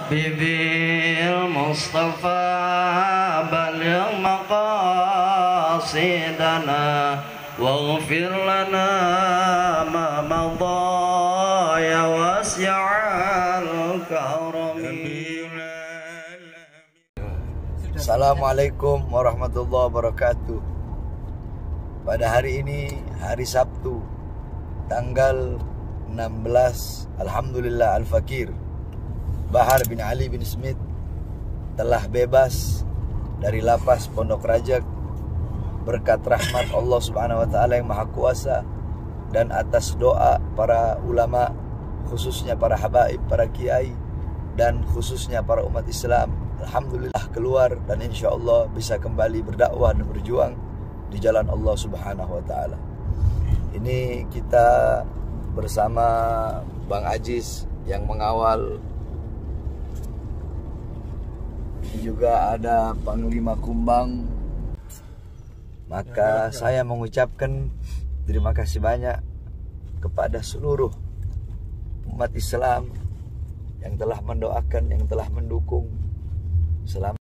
بذي المصطفى بلغ مقاصدنا واغفر لنا ما مضى يا واسع الكرم. Assalamualaikum warahmatullahi wabarakatuh. Pada hari ini, hari Sabtu, tanggal 16, Alhamdulillah Al-Fakir Bahar bin Ali bin Smith telah bebas dari lapas Pondok Rajak berkat rahmat Allah Subhanahu wa taala yang Maha Kuasa dan atas doa para ulama, khususnya para habaib, para kiai, dan khususnya para umat Islam. Alhamdulillah keluar dan insya Allah bisa kembali berdakwah dan berjuang di jalan Allah Subhanahu wa taala. Ini kita bersama Bang Aziz yang mengawal. Ini juga ada Panglima Kumbang. Maka saya mengucapkan terima kasih banyak kepada seluruh umat Islam yang telah mendoakan, yang telah mendukung selama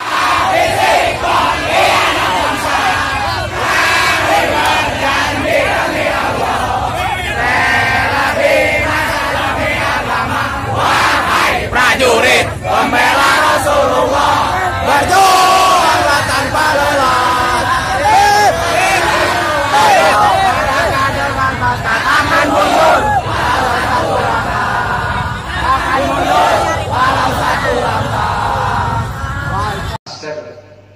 prajurit pembela Rasulullah, berjuanglah tanpa lelah. Akan mundur walau satu langkah.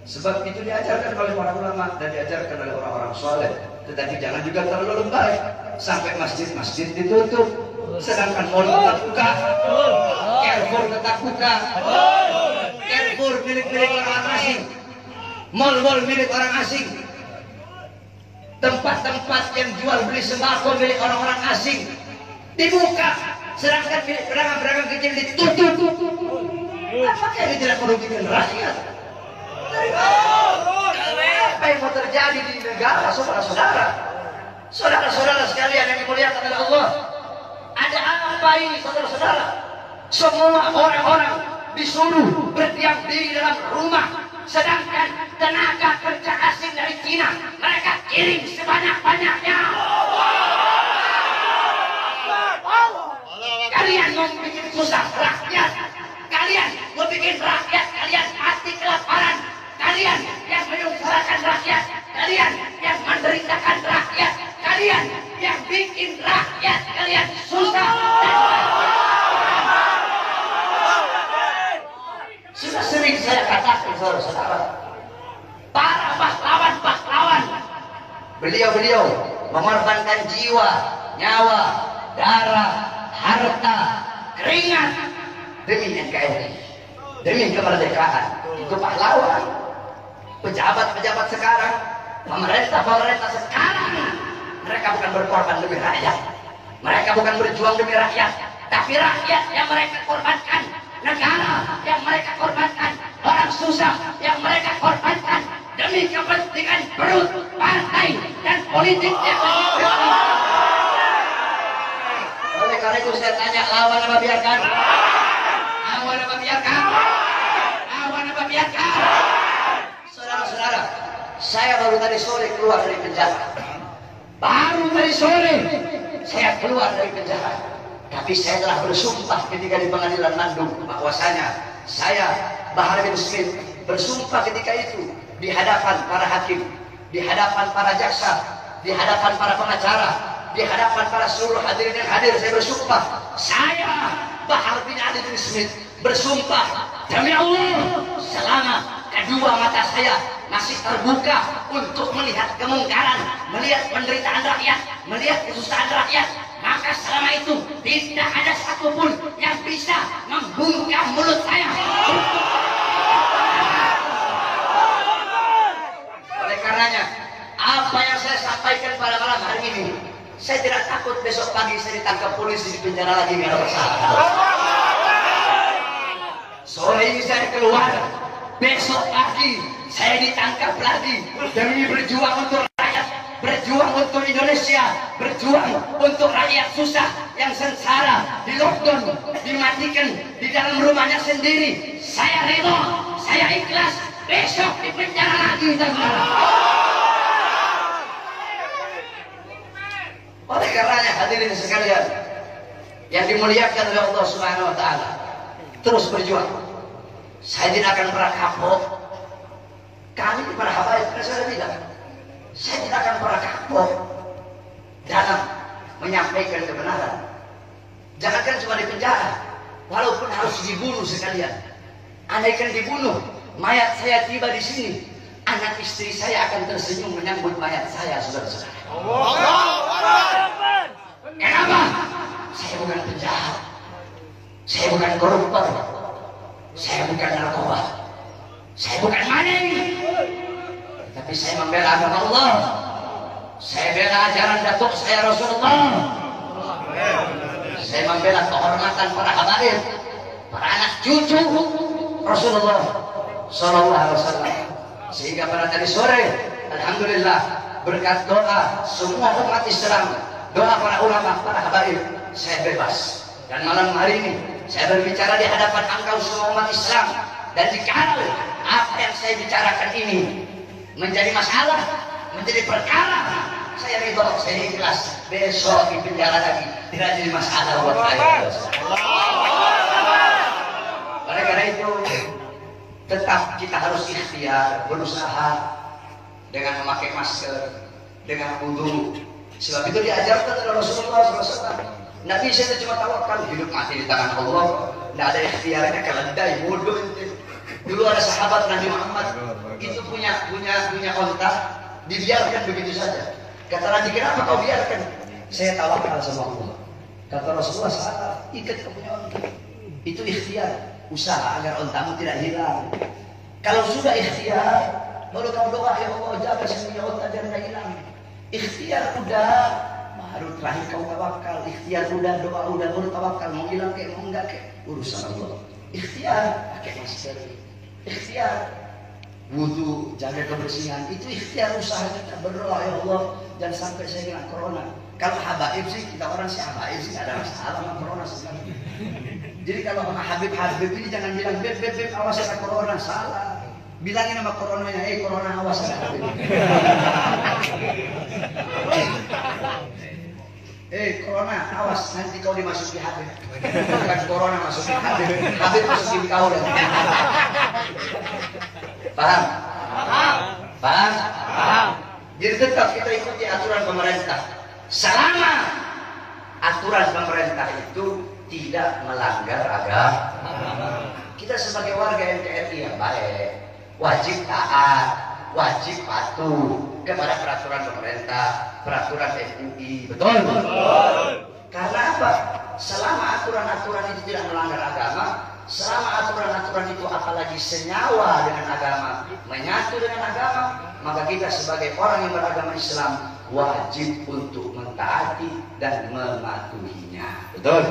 Sebab itu diajarkan oleh para ulama dan diajarkan oleh orang-orang soleh. Tetapi jangan juga terlalu lebay sampai masjid-masjid ditutup, sedangkan mal tetap buka, Carrefour tetap buka, Carrefour milik orang asing, mal-mal milik orang asing, tempat-tempat yang jual beli sembako milik orang-orang asing dibuka, sedangkan milik pedagang-pedagang kecil ditutup. Apakah ini tidak merugikan rakyat? Apa yang mau terjadi di negara, saudara-saudara? Saudara-saudara sekalian yang dimuliakan oleh Allah, ada apa ini, saudara-saudara? Semua orang-orang disuruh berdiam diri dalam rumah, sedangkan tenaga kerja asing dari Cina mereka kirim sebanyak-banyaknya. Kalian mau bikin susah rakyat, kalian mau bikin rakyat kalian mati kelaparan, kalian yang menyusahkan rakyat, kalian yang menderitakan rakyat, kalian yang bikin rakyat kalian susah. Sudah sering saya katakan, saudara-saudara, para pahlawan-pahlawan, beliau-beliau mengorbankan jiwa, nyawa, darah, harta, keringat demi NKRI, demi kemerdekaan. Itu pahlawan. Pejabat-pejabat sekarang, pemerintah sekarang, mereka bukan berkorban demi rakyat, mereka bukan berjuang demi rakyat, tapi rakyat yang mereka korbankan, negara yang mereka korbankan, orang susah yang mereka korbankan demi kepentingan perut, partai, dan politiknya. Oleh karena itu saya tanya, lawan apa biarkan? Lawan apa biarkan? Lawan apa biarkan? Saudara-saudara, saya baru tadi sore keluar dari penjara. Baru tadi sore saya keluar dari penjara. Tapi saya telah bersumpah ketika di pengadilan Bandung bahwasanya saya, Bahar bin Smith, bersumpah ketika itu di hadapan para hakim, di hadapan para jaksa, di hadapan para pengacara, di hadapan para seluruh hadirin yang hadir. Saya bersumpah, saya, Bahar bin Ali bin Smith, bersumpah demi Allah, selama kedua mata saya masih terbuka untuk melihat kemungkaran, melihat penderitaan rakyat, melihat kesusahan rakyat, maka selama itu tidak ada satupun yang bisa membungkam mulut saya. Oleh karenanya, apa yang saya sampaikan pada malam hari ini, saya tidak takut besok pagi saya ditangkap polisi, di penjara lagi nggak ada masalah. Sore ini saya keluar, besok pagi saya ditangkap lagi demi berjuang untuk rakyat, berjuang untuk Indonesia, berjuang untuk rakyat susah yang sengsara, di lockdown, dimatikan di dalam rumahnya sendiri. Saya rela, saya ikhlas, besok di penjara lagi. Oleh karenanya hadirin sekalian yang dimuliakan oleh Allah Subhanahu wa taala, terus berjuang. Saya tidak akan pernah kapok. Kami di para habaib, saya tidak. Saya tidak akan pernah kapok dalam menyampaikan kebenaran. Jangankan cuma di penjara, walaupun harus dibunuh sekalian. Andaikan dibunuh, mayat saya tiba di sini, anak istri saya akan tersenyum menyambut mayat saya, saudara-saudara. Kenapa? Saya bukan penjahat, saya bukan koruptor, saya bukan narkoba, saya bukan maling, tapi saya membela agama Allah. Saya bela ajaran datuk saya Rasulullah. Saya membela kehormatan para habaib, para anak cucu Rasulullah Sallallahu Alaihi Wasallam. Sehingga pada tadi sore, alhamdulillah, berkat doa semua umat Islam, doa para ulama, para habaib, saya bebas. Dan malam hari ini saya berbicara di hadapan engkau semua umat Islam. Dan jikalau apa yang saya bicarakan ini menjadi masalah, menjadi perkara, saya ridho, saya ikhlas. Besok di penjara lagi, tidak jadi masalah buat saya. Oleh karena itu, tetap kita harus ikhtiar, berusaha dengan memakai masker, dengan wudu. Sebab itu diajarkan oleh Rasulullah SAW. Nggak bisa itu cuma tawakal, hidup mati di tangan Allah. Nggak ada ikhtiarnya, keledai, bodoh. Dulu ada sahabat Nabi Muhammad, itu punya onta, dibiarkan begitu saja. Kata Nabi, kenapa kau biarkan? Saya tawakal sama Allah. Kata Rasulullah, salah, ikat kau punya onta. Itu ikhtiar, usaha agar ontamu tidak hilang. Kalau sudah ikhtiar, baru kau doa, ya Allah, jaga sendiri onta biar tidak hilang. Ikhtiar udah, baru terakhir kau tawakal. Ikhtiar udah, doa udah, baru tawakal. Mau hilang kayak mau enggak kayak urusan Allah. Ikhtiar, pakai masker. Ikhtiar wudu, jaga kebersihan, itu ikhtiar usaha kita. Berdoa, ya Allah, jangan sampai saya kena corona. Kalau habaib sih, kita orang sih habaib sih ada masalah sama corona sebenarnya. Jadi kalau sama Habib ini jangan bilang beb awas ada corona, salah. Bilangin sama coronanya, corona awas ada Habib. Corona awas, nanti kau dimasuki Habib. Bukan corona masuki Habib, Habib masukin kau. Paham? Paham? Jadi tetap kita ikuti aturan pemerintah. Selama aturan pemerintah itu tidak melanggar agama. Kita sebagai warga NKRI yang baik, wajib taat, wajib patuh kepada peraturan pemerintah, peraturan FUI. Betul? Karena apa? Selama aturan-aturan itu tidak melanggar agama, selama aturan-aturan itu apalagi senyawa dengan agama, menyatu dengan agama, maka kita sebagai orang yang beragama Islam wajib untuk mentaati dan mematuhinya. Betul?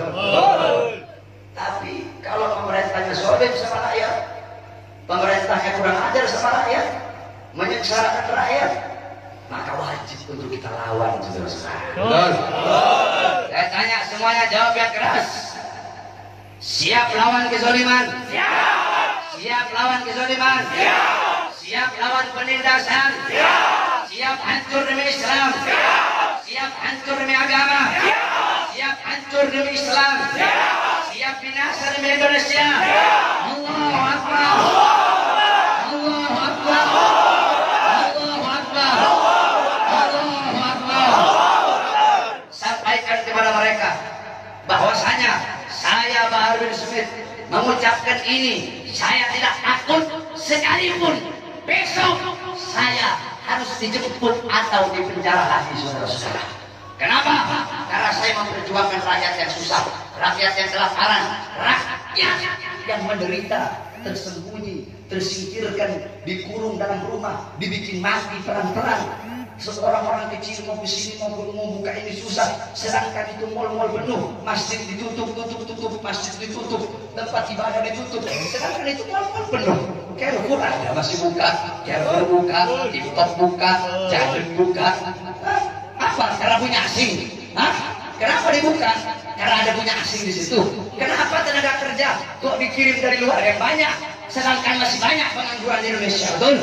Tapi kalau pemerintahnya zalim sama rakyat, pemerintahnya kurang ajar sama rakyat, menyengsarakan rakyat, maka wajib untuk kita lawan, saudara-saudara. Saya tanya semuanya, jawab yang keras. Siap lawan kezaliman? Siap. Siap lawan kezaliman? Siap. Siap lawan penindasan? Siap. Siap hancur demi Islam? Siap. Siap hancur demi agama? Siap. Siap hancur demi Islam? Siap. Siap binasa demi Indonesia? Siap. Allahu Akbar. Allahu Akbar. Allahu Akbar. Allahu Akbar. Sampaikan kepada mereka bahwasanya saya Bahar bin Smith mengucapkan ini, saya tidak takut sekalipun besok saya harus dijemput atau dipenjara lagi, saudara-saudara. Kenapa? Karena saya memperjuangkan rakyat yang susah, rakyat yang kelaparan, rakyat yang menderita, tersembunyi, tersingkirkan, dikurung dalam rumah, dibikin mati pelan-pelan. Seorang-orang kecil mau kesini mau buka ini susah, sedangkan itu mal-mal penuh, masjid ditutup, masjid ditutup, tempat ibadah ditutup, sedangkan itu mal-mal penuh. Carrefour ada masih buka, Carrefour buka, TikTok buka, Jadon buka. Kenapa? Karena punya asing. Hah? Kenapa dibuka? Karena ada punya asing di situ. Kenapa tenaga kerja kok dikirim dari luar yang banyak, sedangkan masih banyak pengangguran di Indonesia? Betul?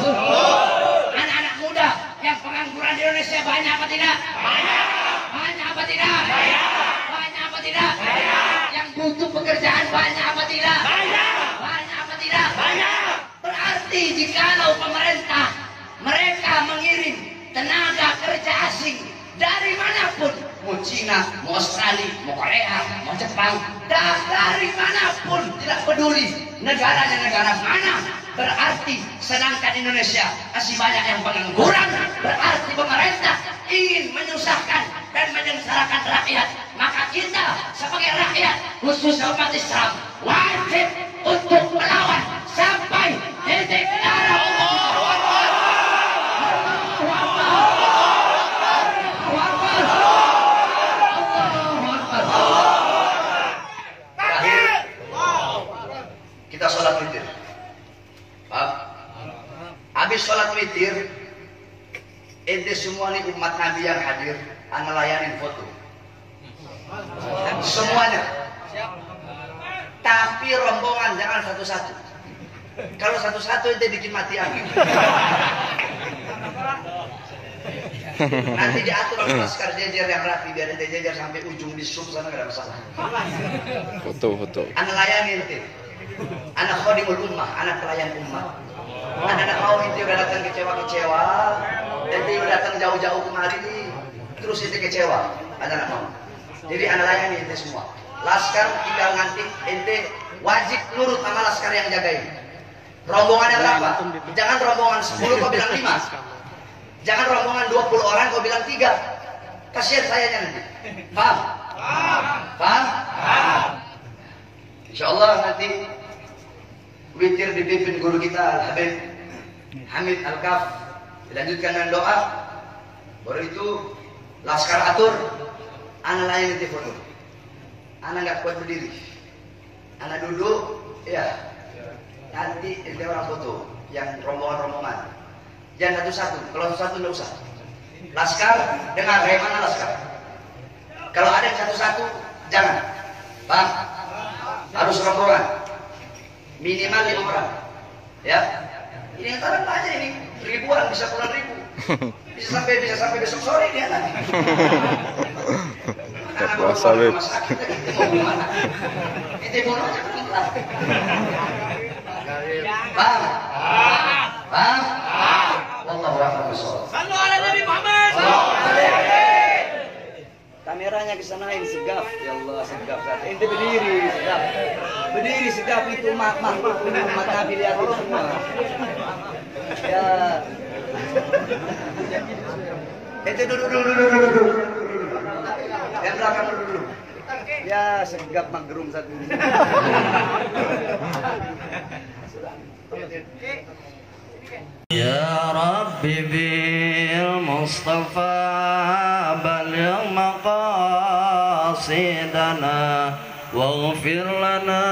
Anak-anak muda yang pengangguran di Indonesia banyak apa tidak? Banyak. Banyak apa tidak? Banyak. Banyak apa tidak? Banyak. Yang butuh pekerjaan banyak apa tidak? Banyak. Banyak apa tidak? Banyak. Berarti jikalau pemerintah mereka mengirim tenaga kerja asing dari manapun, mau Cina, mau Australia, mau Korea, mau Jepang, dari manapun, tidak peduli negaranya negara mana, berarti sedangkan Indonesia masih banyak yang pengangguran, berarti pemerintah ingin menyusahkan dan menyengsarakan rakyat. Maka kita sebagai rakyat, khususnya umat Islam, wajib untuk melawan sampai titik darah. Kita sholat witir. Habis sholat witir, ente semua nih umat Nabi yang hadir, ana layanin foto. Semuanya. Tapi rombongan jangan satu-satu. Kalau satu-satu ente bikin mati angin. Nanti diatur oleh laskar jejer yang rapi, biar ente jejer sampai ujung di sub sana, gak ada masalah. Foto. Ana layanin ente. Anak khodimul ummah, anak pelayan ummah. Anak-anak kaum itu udah datang kecewa-kecewa, ente udah datang jauh-jauh kemari, terus ente kecewa, anak-anak kaum. Jadi anak layani ente semua. Laskar tinggal nanti ente wajib nurut sama laskar yang jagain. Rombongannya berapa? Jangan rombongan 10 kau bilang 5. Jangan rombongan 20 orang kau bilang 3. Kasihan sayanya nanti. Paham? Paham? Insyaallah nanti witir dipimpin guru kita Habib Hamid Al-Kaf, dilanjutkan dengan doa. Baru itu laskar atur, anak lain di foto. Anak nggak kuat berdiri, anak duduk, ya. Nanti ente orang foto, yang rombongan-rombongan. Jangan satu-satu, kalau satu nggak usah. Laskar dengar dari mana laskar. Kalau ada yang satu-satu, jangan. Paham? Harus rombongan. Minimal 5 orang. Ya. Ini yang taruh aja ini. Ribuan, bisa puluhan ribu. Bisa sampai besok sore dia nanti. Tak puasa, Beb. Kita mau gimana? Kita bunuh aja pelan. Paham? Paham? Wallahu a'lam bishawab. Sallu ala Nabi Muhammad. Kameranya kesanain segaf, ya Allah segaf. Ente berdiri segaf, berdiri segaf itu umat Nabi lihat itu semua. Ya, ente duduk. Yang belakang dulu. Ya segaf magrum satu. يا رب بالمصطفى بلغ مقاصدنا واغفر لنا